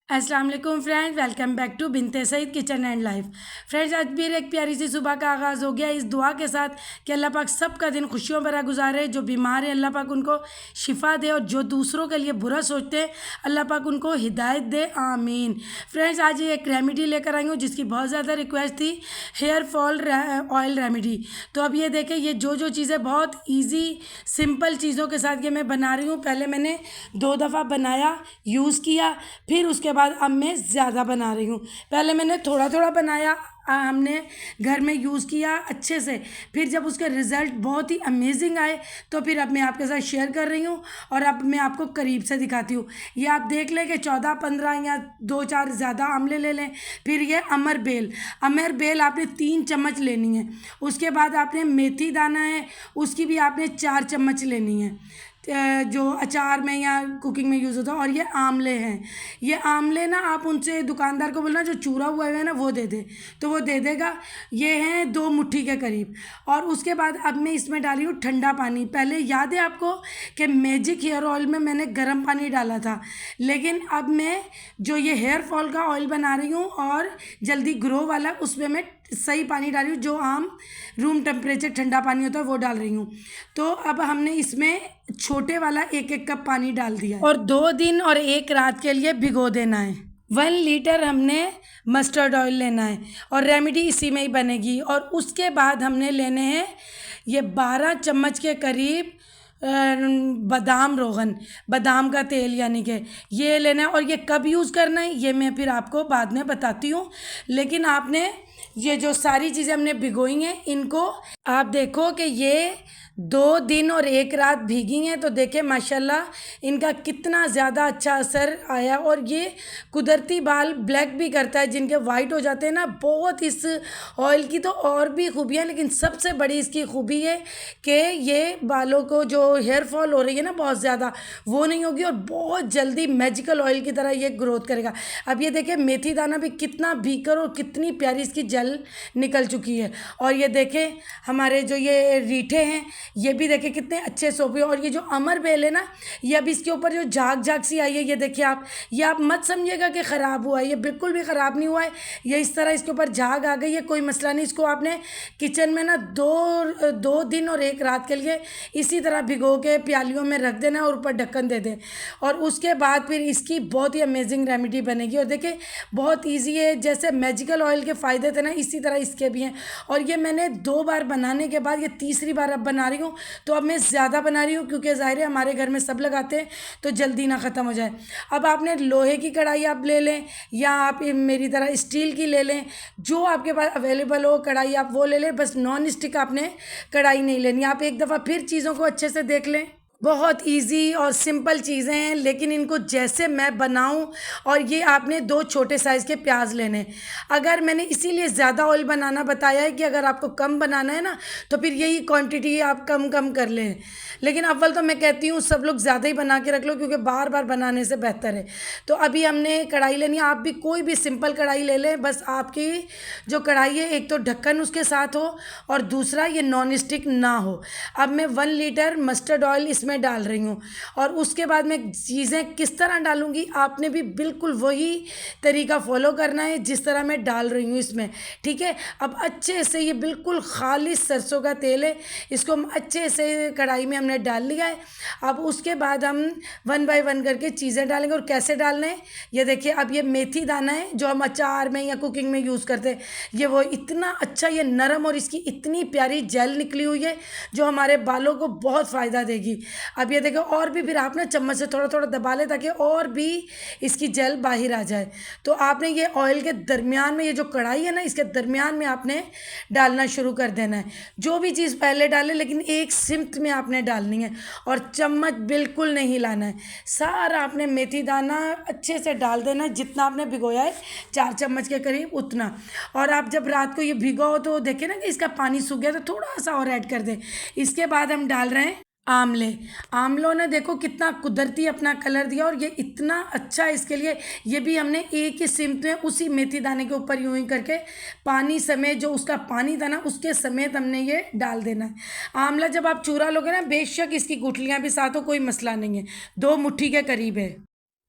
अस्सलाम वालेकुम friends, welcome back to Binte Saeed kitchen and life. Friends, आज भी एक प्यारी सी सुबह का आगाज़ हो गया इस दुआ के साथ कि अल्लाह पाक सबका दिन खुशियों भरा गुजारे। जो बीमार है अल्लाह पाक उनको शिफा दे और जो दूसरों के लिए बुरा सोचते हैं अल्लाह पाक उनको हिदायत दे, आमीन। फ्रेंड्स, आज ये एक रेमेडी लेकर आई हूँ जिसकी बहुत ज़्यादा रिक्वेस्ट थी, हेयर फॉल ऑयल रेमेडी। तो अब ये देखें, ये जो चीज़ें बहुत ईजी सिंपल चीज़ों के साथ ये मैं बना रही हूँ। पहले मैंने 2 दफ़ा बनाया, यूज़ किया, फिर उसके बाद अब मैं ज़्यादा बना रही हूँ। पहले मैंने थोड़ा थोड़ा बनाया, हमने घर में यूज़ किया अच्छे से, फिर जब उसके रिज़ल्ट बहुत ही अमेजिंग आए तो फिर अब मैं आपके साथ शेयर कर रही हूँ और अब मैं आपको करीब से दिखाती हूँ। ये आप देख लें कि 14-15 या 2-4 ज़्यादा आंवले ले लें। फिर ये अमर बेल आपने 3 चम्मच लेनी है। उसके बाद आपने मेथी दाना है, उसकी भी आपने 4 चम्मच लेनी है, जो अचार में या कुकिंग में यूज़ होता है। और ये आंवले हैं, ये आंवले ना आप उनसे दुकानदार को बोलना जो चूरा हुआ है ना वो दे दे, तो वो दे देगा। ये हैं 2 मुट्ठी के करीब। और उसके बाद अब मैं इसमें डाली हूँ ठंडा पानी। पहले याद है आपको कि मैजिक हेयर ऑयल में मैंने गर्म पानी डाला था, लेकिन अब मैं जो ये हेयर फॉल का ऑयल बना रही हूँ और जल्दी ग्रो वाला, उसमें मैं सही पानी डाल रही हूँ, जो आम रूम टेम्परेचर ठंडा पानी होता है वो डाल रही हूँ। तो अब हमने इसमें छोटे वाला 1-1 कप पानी डाल दिया है और 2 दिन और 1 रात के लिए भिगो देना है। 1 लीटर हमने मस्टर्ड ऑयल लेना है और रेमेडी इसी में ही बनेगी। और उसके बाद हमने लेने हैं ये 12 चम्मच के करीब बादाम का तेल, यानी कि ये लेना है। और ये कब यूज़ करना है ये मैं फिर आपको बाद में बताती हूँ। लेकिन आपने ये जो सारी चीज़ें हमने भिगोई हैं, इनको आप देखो कि ये 2 दिन और 1 रात भीगी हैं, तो देखें माशाल्लाह इनका कितना ज़्यादा अच्छा असर आया। और ये कुदरती बाल ब्लैक भी करता है, जिनके वाइट हो जाते हैं ना। बहुत इस ऑयल की तो और भी खूबियाँ, लेकिन सबसे बड़ी इसकी खूबी है कि ये बालों को जो हेयर फॉल हो रही है ना बहुत ज़्यादा, वो नहीं होगी और बहुत जल्दी मैजिकल ऑयल की तरह ये ग्रोथ करेगा। अब ये देखें मेथी दाना भी कितना भीकर और कितनी प्यारी इसकी जेल निकल चुकी है। और ये देखें हमारे जो ये रीठे हैं, ये भी देखें कितने अच्छे सोफे। और ये जो अमर बेल है ना, ये अब इसके ऊपर जो झाग सी आई है, ये देखिए आप, ये आप मत समझिएगा कि ख़राब हुआ है, ये बिल्कुल भी ख़राब नहीं हुआ है। ये इस तरह इसके ऊपर झाग आ गई है, कोई मसला नहीं। इसको आपने किचन में ना 2 दिन और 1 रात के लिए इसी तरह भिगो के प्यालियों में रख देना और ऊपर ढक्कन दे दें। और उसके बाद फिर इसकी बहुत ही अमेजिंग रेमेडी बनेगी। और देखिए बहुत ईजी है, जैसे मैजिकल ऑयल के फ़ायदे थे ना, इसी तरह इसके भी हैं। और ये मैंने 2 बार बनाने के बाद ये तीसरी बार अब बना रही हूँ। तो अब मैं ज़्यादा बना रही हूँ क्योंकि ज़ाहिर है हमारे घर में सब लगाते हैं, तो जल्दी ना ख़त्म हो जाए। अब आपने लोहे की कढ़ाई आप ले लें या आप मेरी तरह स्टील की ले लें, जो आपके पास अवेलेबल हो कढ़ाई आप वो ले लें। बस नॉन स्टिक आपने कढ़ाई नहीं लेनी। आप एक दफ़ा फिर चीज़ों को अच्छे से देख लें। बहुत इजी और सिंपल चीज़ें हैं, लेकिन इनको जैसे मैं बनाऊं। और ये आपने 2 छोटे साइज़ के प्याज लेने। अगर मैंने इसीलिए ज़्यादा ऑयल बनाना बताया है कि अगर आपको कम बनाना है ना, तो फिर यही क्वांटिटी आप कम कम कर लें। लेकिन अव्वल तो मैं कहती हूँ सब लोग ज़्यादा ही बना के रख लो, क्योंकि बार बार बनाने से बेहतर है। तो अभी हमने कढ़ाई लेनी है। आप भी कोई भी सिंपल कढ़ाई ले लें, बस आपकी जो कढ़ाई है एक तो ढक्कन उसके साथ हो और दूसरा ये नॉन स्टिक ना हो। अब मैं 1 लीटर मस्टर्ड ऑयल इसमें डाल रही हूँ। और उसके बाद मैं चीज़ें किस तरह डालूँगी, आपने भी बिल्कुल वही तरीका फॉलो करना है जिस तरह मैं डाल रही हूँ इसमें, ठीक है। अब अच्छे से ये बिल्कुल खालिश सरसों का तेल है, इसको हम अच्छे से कढ़ाई में हमने डाल लिया है। अब उसके बाद हम 1 बाय 1 करके चीज़ें डालेंगे। और कैसे डालना है ये देखिए। अब ये मेथी दाना है जो हम अचार में या कुकिंग में यूज़ करते हैं, ये वो इतना अच्छा, ये नरम और इसकी इतनी प्यारी जेल निकली हुई है जो हमारे बालों को बहुत फ़ायदा देगी। अब ये देखो, और भी फिर आप ना चम्मच से थोड़ा थोड़ा दबा लें ताकि और भी इसकी जेल बाहर आ जाए। तो आपने ये ऑयल के दरमियान में, ये जो कढ़ाई है ना इसके दरमियान में आपने डालना शुरू कर देना है। जो भी चीज़ पहले डालें, लेकिन एक सिमत में आपने डालनी है और चम्मच बिल्कुल नहीं हिलाना है। सारा आपने मेथी दाना अच्छे से डाल देना है, जितना आपने भिगोया है 4 चम्मच के करीब उतना। और आप जब रात को ये भिगो तो देखें ना कि इसका पानी सूख गया, तो थोड़ा सा और ऐड कर दें। इसके बाद हम डाल रहे हैं आमले। आमलों ने देखो कितना कुदरती अपना कलर दिया और ये इतना अच्छा है इसके लिए। ये भी हमने एक ही सिमत में उसी मेथी दाने के ऊपर यूं ही करके पानी समेत, जो उसका पानी था ना उसके समेत हमने ये डाल देना है। आमला जब आप चूरा लोगे ना, बेशक इसकी गुठलियाँ भी साथ हो, कोई मसला नहीं है, 2 मुट्ठी के करीब है।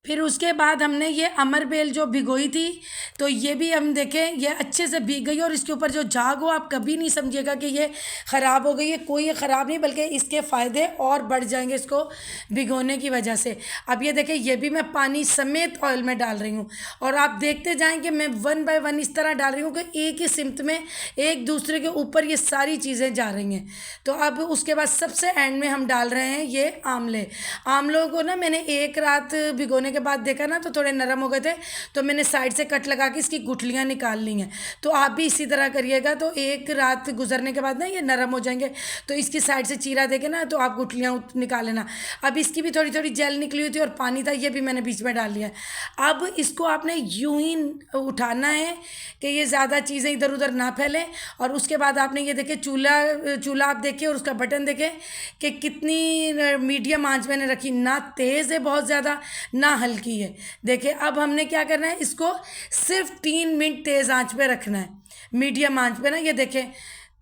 फिर उसके बाद हमने ये अमरबेल जो भिगोई थी, तो ये भी हम देखें ये अच्छे से भीग गई, और इसके ऊपर जो झाग हो आप कभी नहीं समझिएगा कि ये ख़राब हो गई है, कोई ये ख़राब नहीं, बल्कि इसके फ़ायदे और बढ़ जाएंगे इसको भिगोने की वजह से। अब ये देखें ये भी मैं पानी समेत ऑयल में डाल रही हूँ, और आप देखते जाएँ कि मैं 1 बाय 1 इस तरह डाल रही हूँ कि एक ही सिमत में एक दूसरे के ऊपर ये सारी चीज़ें जा रही हैं। तो अब उसके बाद सबसे एंड में हम डाल रहे हैं ये आमले। आमलों को ना मैंने एक रात भिगोने के बाद देखा ना तो थोड़े नरम हो गए थे, तो मैंने साइड से कट लगा के इसकी गुठलियाँ निकाल ली हैं। तो आप भी इसी तरह करिएगा, तो एक रात गुजरने के बाद ना ये नरम हो जाएंगे, तो इसकी साइड से चीरा देके ना तो आप गुठलियाँ निकाल लेना। अब इसकी भी थोड़ी थोड़ी जेल निकली हुई थी और पानी था, ये भी मैंने बीच में डाल लिया है। अब इसको आपने यूं ही उठाना है कि ये ज़्यादा चीज़ें इधर उधर ना फैलें, और उसके बाद आपने ये देखे चूल्हा चूल्हा आप देखिए और उसका बटन देखें कि कितनी मीडियम आंच मैंने रखी, ना तेज़ है बहुत ज़्यादा ना हल्की है। देखिए अब हमने क्या करना है, इसको सिर्फ 3 मिनट तेज़ आंच पे रखना है, मीडियम आंच पे ना। ये देखें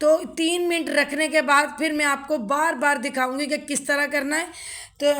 तो 3 मिनट रखने के बाद फिर मैं आपको बार बार दिखाऊंगी कि किस तरह करना है। तो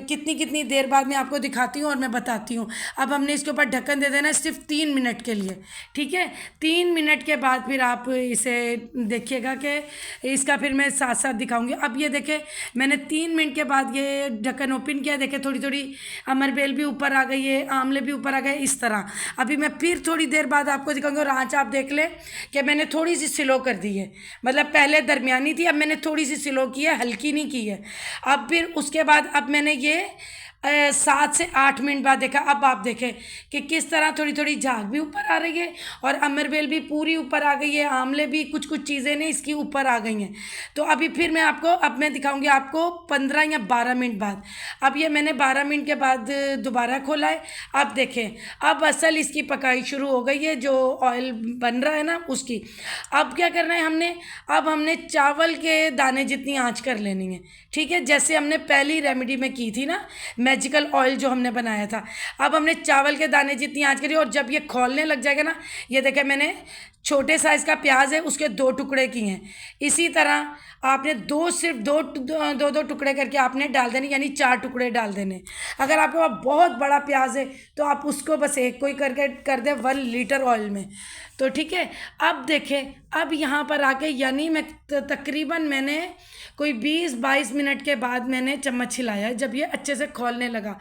कितनी कितनी देर बाद मैं आपको दिखाती हूँ और मैं बताती हूँ। अब हमने इसके ऊपर ढक्कन दे देना है सिर्फ 3 मिनट के लिए, ठीक है। 3 मिनट के बाद फिर आप इसे देखिएगा कि इसका फिर मैं साथ साथ दिखाऊंगी। अब ये देखें मैंने 3 मिनट के बाद ये ढक्कन ओपन किया, देखें थोड़ी थोड़ी अमरबेल भी ऊपर आ गई है, आमले भी ऊपर आ गए इस तरह। अभी मैं फिर थोड़ी देर बाद आपको दिखाऊंगी, और आँच आप देख लें कि मैंने थोड़ी सी स्लो कर दी है, मतलब पहले दरमियानी थी, अब मैंने थोड़ी सी स्लो की है, हल्की नहीं की है। अब फिर उसके बाद अब मैंने ये 7 से 8 मिनट बाद देखा। अब आप देखें कि किस तरह थोड़ी थोड़ी झाग भी ऊपर आ रही है और अमरबेल भी पूरी ऊपर आ गई है, आमले भी कुछ कुछ चीज़ें ने इसकी ऊपर आ गई हैं। तो अभी फिर मैं आपको अब मैं दिखाऊंगी आपको 15 या 12 मिनट बाद। अब ये मैंने 12 मिनट के बाद दोबारा खोला है। अब देखें अब असल इसकी पकाई शुरू हो गई है, जो ऑयल बन रहा है ना उसकी। अब क्या करना है हमने, अब हमने चावल के दाने जितनी आँच कर लेनी है, ठीक है, जैसे हमने पहली रेमेडी में की थी ना मैजिकल ऑयल जो हमने बनाया था। अब हमने चावल के दाने जितनी आँच करी, और जब ये खोलने लग जाएगा ना, ये देखें मैंने छोटे साइज़ का प्याज है उसके 2 टुकड़े किए हैं। इसी तरह आपने सिर्फ दो टुकड़े करके आपने डाल देने, यानी 4 टुकड़े डाल देने। अगर आपके पास बहुत बड़ा प्याज है तो आप उसको बस एक कोई करके कर दे 1 लीटर ऑयल में, तो ठीक है। अब देखें अब यहाँ पर आके यानी मैं तकरीबन मैंने कोई 20-22 मिनट के बाद मैंने चम्मच हिलाया, जब ये अच्छे से खौलने लगा।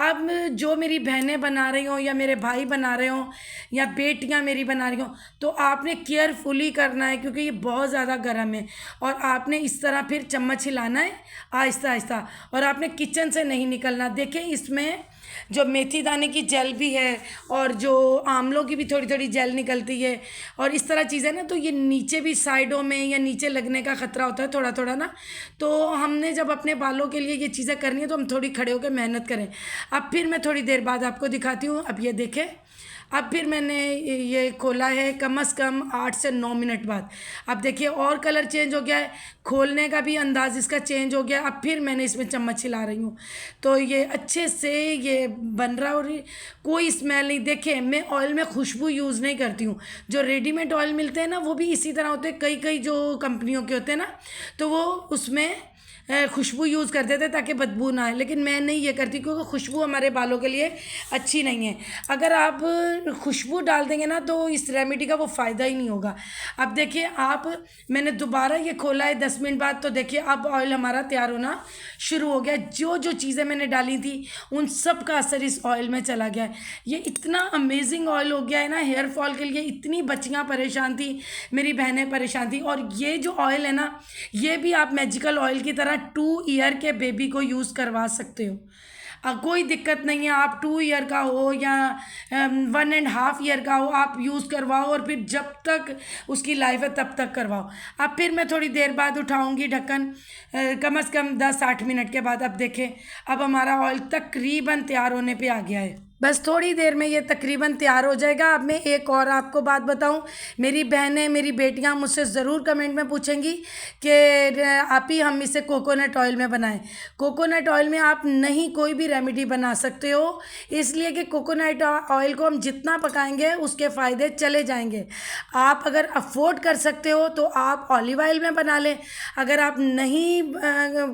अब जो मेरी बहनें बना रही हों या मेरे भाई बना रहे हों या बेटियां मेरी बना रही हों, तो आपने केयरफुली करना है क्योंकि ये बहुत ज़्यादा गर्म है, और आपने इस तरह फिर चम्मच हिलाना है आहिस्ता आहिस्ता, और आपने किचन से नहीं निकलना। देखें इसमें जो मेथी दाने की जेल भी है और जो आमलों की भी थोड़ी थोड़ी जेल निकलती है, और इस तरह चीज़ें ना, तो ये नीचे भी साइडों में या नीचे लगने का ख़तरा होता है थोड़ा थोड़ा ना। तो हमने जब अपने बालों के लिए ये चीज़ें करनी है तो हम थोड़ी खड़े होकर मेहनत करें। अब फिर मैं थोड़ी देर बाद आपको दिखाती हूँ। अब ये देखें अब फिर मैंने ये खोला है कम से कम 8 से 9 मिनट बाद। अब देखिए और कलर चेंज हो गया है, खोलने का भी अंदाज़ इसका चेंज हो गया। अब फिर मैंने इसमें चम्मच हिला रही हूँ, तो ये अच्छे से ये बन रहा है और कोई स्मेल नहीं। देखें मैं ऑयल में खुशबू यूज़ नहीं करती हूँ, जो रेडीमेड ऑयल मिलते हैं ना वो भी इसी तरह होते हैं, कई कई जो कंपनियों के होते हैं ना, तो वो उसमें खुशबू यूज़ करते थे ताकि बदबू ना आए, लेकिन मैं नहीं ये करती क्योंकि खुशबू हमारे बालों के लिए अच्छी नहीं है। अगर आप खुशबू डाल देंगे ना तो इस रेमेडी का वो फ़ायदा ही नहीं होगा। अब देखिए आप मैंने दोबारा ये खोला है 10 मिनट बाद, तो देखिए अब ऑयल हमारा तैयार होना शुरू हो गया। जो जो चीज़ें मैंने डाली थी उन सब का असर इस ऑयल में चला गया है। ये इतना अमेजिंग ऑयल हो गया है ना, हेयर फॉल के लिए इतनी बच्चियाँ परेशान थी, मेरी बहनें परेशान थी। और ये जो ऑयल है ना, ये भी आप मैजिकल ऑयल की तरह 2 ईयर के बेबी को यूज़ करवा सकते हो। कोई दिक्कत नहीं है, आप 2 ईयर का हो या 1.5 ईयर का हो, आप यूज़ करवाओ और फिर जब तक उसकी लाइफ है तब तक करवाओ। अब फिर मैं थोड़ी देर बाद उठाऊंगी ढक्कन, कम से कम 10-8 मिनट के बाद। अब देखें अब हमारा ऑयल तकरीबन तैयार होने पे आ गया है। बस थोड़ी देर में ये तकरीबन तैयार हो जाएगा। अब मैं एक और आपको बात बताऊं, मेरी बहनें, मेरी बेटियां मुझसे ज़रूर कमेंट में पूछेंगी कि आप ही हम इसे कोकोनट ऑयल में बनाएं। कोकोनट ऑयल में आप नहीं कोई भी रेमेडी बना सकते हो, इसलिए कि कोकोनट ऑयल को हम जितना पकाएंगे उसके फ़ायदे चले जाएंगे। आप अगर अफोर्ड कर सकते हो तो आप ऑलिव ऑयल में बना लें। अगर आप नहीं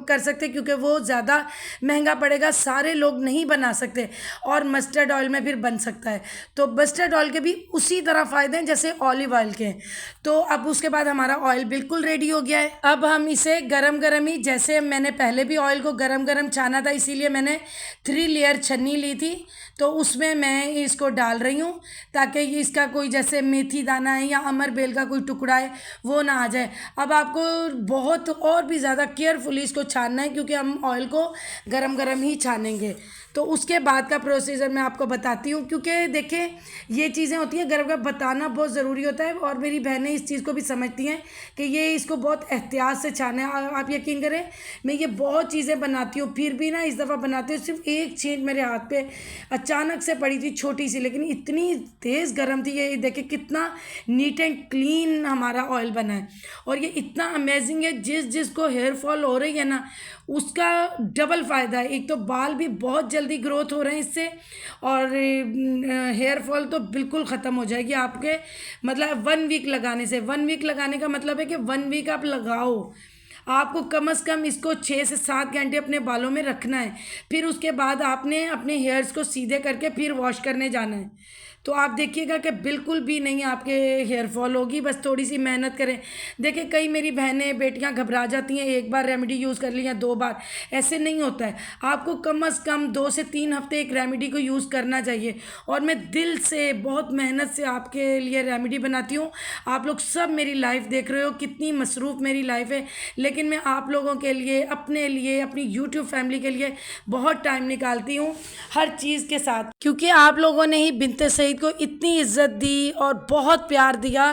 कर सकते क्योंकि वो ज़्यादा महंगा पड़ेगा, सारे लोग नहीं बना सकते, और मस्टर्ड ऑयल में फिर बन सकता है। तो मस्टर्ड ऑयल के भी उसी तरह फ़ायदे हैं जैसे ऑलिव ऑयल के हैं। तो अब उसके बाद हमारा ऑयल बिल्कुल रेडी हो गया है। अब हम इसे गरम गरम ही, जैसे मैंने पहले भी ऑयल को गरम गरम छाना था, इसीलिए मैंने 3 लेयर छन्नी ली थी, तो उसमें मैं इसको डाल रही हूँ ताकि ये इसका कोई जैसे मेथी दाना है या अमर बेल का कोई टुकड़ा है वो ना आ जाए। अब आपको बहुत और भी ज़्यादा केयरफुली इसको छानना है क्योंकि हम ऑयल को गरम गरम ही छानेंगे। तो उसके बाद का प्रोसीजर मैं आपको बताती हूँ, क्योंकि देखिए ये चीज़ें होती हैं गरम गरम, बताना बहुत ज़रूरी होता है, और मेरी बहनें इस चीज़ को भी समझती हैं कि ये इसको बहुत एहतियात से छाना है। आप यकीन करें, मैं ये बहुत चीज़ें बनाती हूँ, फिर भी ना इस दफ़ा बनाती हूँ सिर्फ एक छींट मेरे हाथ पे अचानक से पड़ी थी, छोटी सी, लेकिन इतनी तेज़ गर्म थी। ये देखिए कितना नीट एंड क्लीन हमारा ऑयल बना है, और ये इतना अमेजिंग है। जिसको हेयर फॉल हो रही है ना, उसका डबल फ़ायदा है। एक तो बाल भी बहुत जल्दी ग्रोथ हो रहे हैं इससे, और हेयर फॉल तो बिल्कुल ख़त्म हो जाएगी आपके, मतलब 1 वीक लगाने से। 1 वीक लगाने का मतलब है कि 1 वीक आप लगाओ, आपको कम से कम इसको 6 से 7 घंटे अपने बालों में रखना है। फिर उसके बाद आपने अपने हेयर्स को सीधे करके फिर वॉश करने जाना है। तो आप देखिएगा कि बिल्कुल भी नहीं आपके हेयर फॉल होगी, बस थोड़ी सी मेहनत करें। देखिए कई मेरी बहनें बेटियां घबरा जाती हैं, एक बार रेमेडी यूज़ कर ली या 2 बार, ऐसे नहीं होता है। आपको कम से कम 2 से 3 हफ्ते एक रेमेडी को यूज़ करना चाहिए, और मैं दिल से बहुत मेहनत से आपके लिए रेमेडी बनाती हूँ। आप लोग सब मेरी लाइफ देख रहे हो, कितनी मसरूफ़ मेरी लाइफ है, लेकिन मैं आप लोगों के लिए, अपने लिए, अपनी यूट्यूब फैमिली के लिए बहुत टाइम निकालती हूँ हर चीज़ के साथ, क्योंकि आप लोगों ने ही बिनते सईद को इतनी इज्जत दी और बहुत प्यार दिया,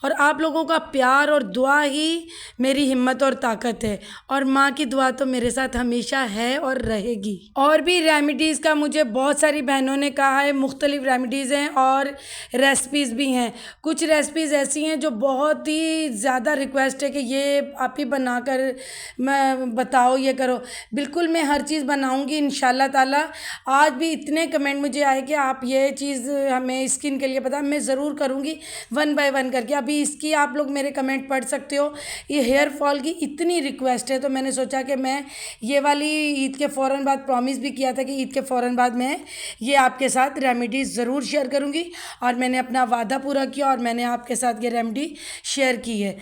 और आप लोगों का प्यार और दुआ ही मेरी हिम्मत और ताकत है, और माँ की दुआ तो मेरे साथ हमेशा है और रहेगी। और भी रेमेडीज़ का मुझे बहुत सारी बहनों ने कहा है, मुख्तलिफ रेमेडीज़ हैं और रेसिपीज़ भी हैं। कुछ रेसिपीज़ ऐसी हैं जो बहुत ही ज़्यादा रिक्वेस्ट है कि ये आप ही बना कर मैं बताओ, ये करो। बिल्कुल मैं हर चीज़ बनाऊँगी इंशाल्लाह ताला। आज भी इतने कमेंट मुझे आए कि आप ये चीज़ हमें स्किन के लिए पता, मैं ज़रूर करूँगी 1 बाय 1 करके। अभी इसकी आप लोग मेरे कमेंट पढ़ सकते हो। ये हेयर फॉल की इतनी रिक्वेस्ट है, तो मैंने सोचा कि मैं ये वाली ईद के फ़ौरन बाद प्रॉमिस भी किया था कि ईद के फ़ौरन बाद मैं ये आपके साथ रेमेडीज़ ज़रूर शेयर करूँगी, और मैंने अपना वादा पूरा किया और मैंने आपके साथ ये रेमेडी शेयर की है।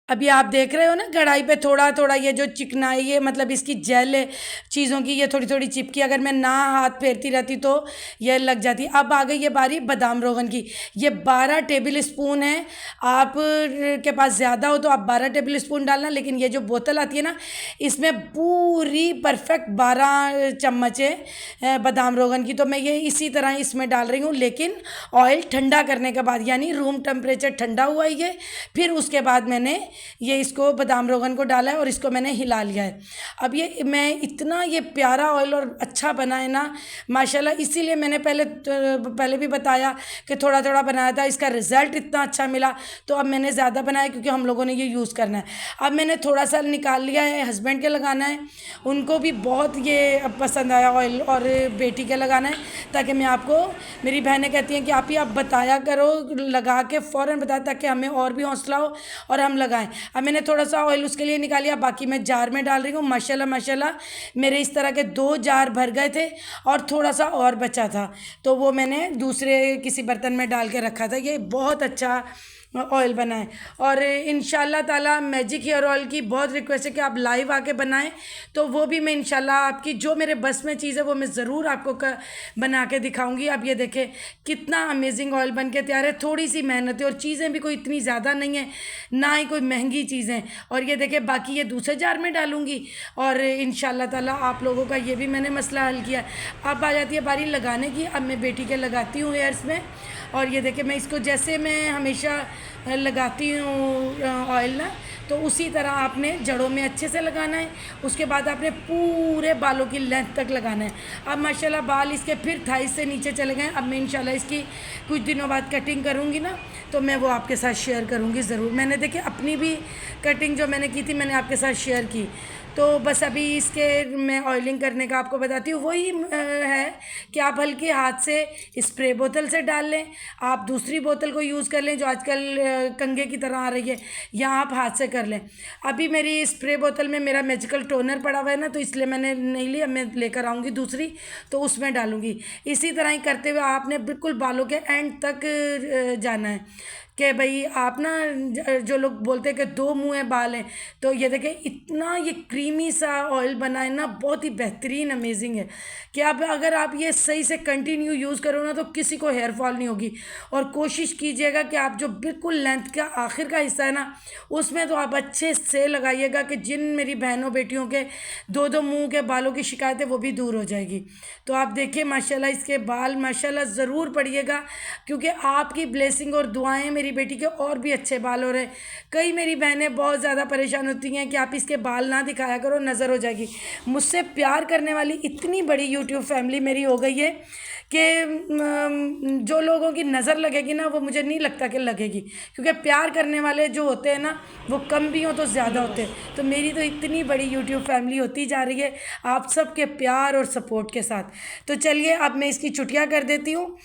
अभी आप देख रहे हो ना कढ़ाई पे थोड़ा थोड़ा ये जो चिकनाई है, मतलब इसकी जेल है चीज़ों की, ये थोड़ी थोड़ी चिपकी, अगर मैं ना हाथ फेरती रहती तो ये लग जाती। अब आ गई ये बारी बादाम रोगन की। ये 12 टेबल स्पून है। आप के पास ज़्यादा हो तो आप 12 टेबल स्पून डालना, लेकिन ये जो बोतल आती है ना, इसमें पूरी परफेक्ट 12 चम्मच है बादाम रोगन की। तो मैं ये इसी तरह इसमें डाल रही हूँ, लेकिन ऑयल ठंडा करने के बाद, यानी रूम टेम्परेचर ठंडा हुआ ये, फिर उसके बाद मैंने ये इसको बादाम रोगन को डाला है और इसको मैंने हिला लिया है। अब ये मैं इतना ये प्यारा ऑयल और अच्छा बना है ना माशाल्लाह, इसीलिए मैंने पहले भी बताया कि थोड़ा थोड़ा बनाया था, इसका रिज़ल्ट इतना अच्छा मिला तो अब मैंने ज़्यादा बनाया क्योंकि हम लोगों ने ये यूज़ करना है। अब मैंने थोड़ा सा निकाल लिया है, हस्बैंड के लगाना है, उनको भी बहुत ये पसंद आया ऑयल, और बेटी के लगाना है, ताकि मैं आपको, मेरी बहनें कहती हैं कि आप ही आप बताया करो, लगा के फ़ौरन बताया ताकि हमें और भी हौसला हो और हम लगाएं। अब मैंने थोड़ा सा ऑयल उसके लिए निकाल लिया, बाकी मैं जार में डाल रही हूँ। माशाल्लाह माशाल्लाह मेरे इस तरह के 2 जार भर गए थे और थोड़ा सा और बचा था, तो वो मैंने दूसरे किसी बर्तन में डाल के रखा था। ये बहुत अच्छा ऑयल बनाएं, और इंशाल्लाह ताला मैजिक हेयर ऑयल की बहुत रिक्वेस्ट है कि आप लाइव आके बनाएं, तो वो भी मैं इंशाल्लाह आपकी जो मेरे बस में चीज़ है वो मैं ज़रूर आपको बना के दिखाऊंगी। अब ये देखें कितना अमेजिंग ऑयल बन के तैयार है। थोड़ी सी मेहनत है और चीज़ें भी कोई इतनी ज़्यादा नहीं है, ना ही कोई महंगी चीज़ें। और ये देखें बाकी ये दूसरे जार में डालूँगी, और इंशाल्लाह ताला आप लोगों का ये भी मैंने मसला हल किया। अब आ जाती है बारी लगाने की। अब मैं बेटी के लगाती हूँ हेयर्स में, और ये देखें मैं इसको, जैसे मैं हमेशा लगाती हूँ ऑयल ना, तो उसी तरह आपने जड़ों में अच्छे से लगाना है। उसके बाद आपने पूरे बालों की लेंथ तक लगाना है। अब माशाल्लाह बाल इसके फिर थाइस से नीचे चले गए। अब मैं इंशाल्लाह इसकी कुछ दिनों बाद कटिंग करूँगी ना, तो मैं वो आपके साथ शेयर करूँगी ज़रूर। मैंने देखिए अपनी भी कटिंग जो मैंने की थी मैंने आपके साथ शेयर की। तो बस अभी इसके मैं ऑयलिंग करने का आपको बताती हूँ। वही है कि आप हल्के हाथ से स्प्रे बोतल से डाल लें, आप दूसरी बोतल को यूज़ कर लें जो आजकल कंघे की तरह आ रही है, या आप हाथ से कर लें। अभी मेरी स्प्रे बोतल में मेरा मैजिकल टोनर पड़ा हुआ है ना, तो इसलिए मैंने नहीं लिया। मैं लेकर आऊँगी दूसरी, तो उसमें डालूँगी। इसी तरह ही करते हुए आपने बिल्कुल बालों के एंड तक जाना है कि भाई आप ना, जो लोग बोलते हैं कि दो मुँह बाल हैं, तो ये देखें इतना ये क्रीमी सा ऑयल बना है ना, बहुत ही बेहतरीन अमेजिंग है कि आप अगर आप ये सही से कंटिन्यू यूज़ करो ना, तो किसी को हेयर फॉल नहीं होगी। और कोशिश कीजिएगा कि आप जो बिल्कुल लेंथ का आखिर का हिस्सा है ना, उसमें तो आप अच्छे से लगाइएगा कि जिन मेरी बहनों बेटियों के दो दो मुँह के बालों की शिकायत है वो भी दूर हो जाएगी। तो आप देखिए माशाल्लाह इसके बाल माशाल्लाह ज़रूर पड़िएगा, क्योंकि आपकी ब्लेसिंग और दुआएं मेरी बेटी के और भी अच्छे बाल हो रहे। कई मेरी बहनें बहुत ज़्यादा परेशान होती हैं कि आप इसके बाल ना दिखाया करो, नज़र हो जाएगी। मुझसे प्यार करने वाली इतनी बड़ी यूट्यूब फैमिली मेरी हो गई है कि जो लोगों की नज़र लगेगी ना, वो मुझे नहीं लगता कि लगेगी, क्योंकि प्यार करने वाले जो होते हैं ना, वो कम भी हों तो ज़्यादा होते हैं। तो मेरी तो इतनी बड़ी यूट्यूब फैमिली होती जा रही है आप सबके प्यार और सपोर्ट के साथ। तो चलिए अब मैं इसकी चुटिया कर देती हूँ,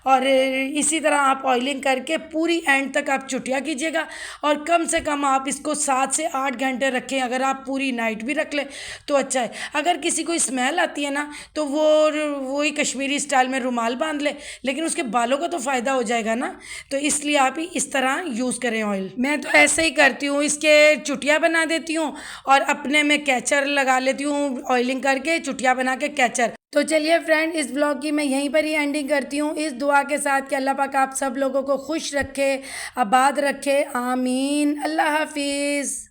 और इसी तरह आप ऑयलिंग करके पूरी एंड तक आप चुटिया कीजिएगा। और कम से कम आप इसको 7 से 8 घंटे रखें। अगर आप पूरी नाइट भी रख लें तो अच्छा है। अगर किसी को स्मेल आती है ना, तो वो वही कश्मीरी स्टाइल में रुमाल बांध ले, लेकिन उसके बालों का तो फ़ायदा हो जाएगा ना। तो इसलिए आप ही इस तरह यूज़ करें ऑयल। मैं तो ऐसे ही करती हूँ, इसके चुटिया बना देती हूँ और अपने में कैचर लगा लेती हूँ, ऑयलिंग करके चुटिया बना के कैचर। तो चलिए फ्रेंड, इस ब्लॉग की मैं यहीं पर ही एंडिंग करती हूँ, इस दुआ के साथ कि अल्लाह पाक आप सब लोगों को खुश रखे, आबाद रखे। आमीन। अल्लाह हाफिज़।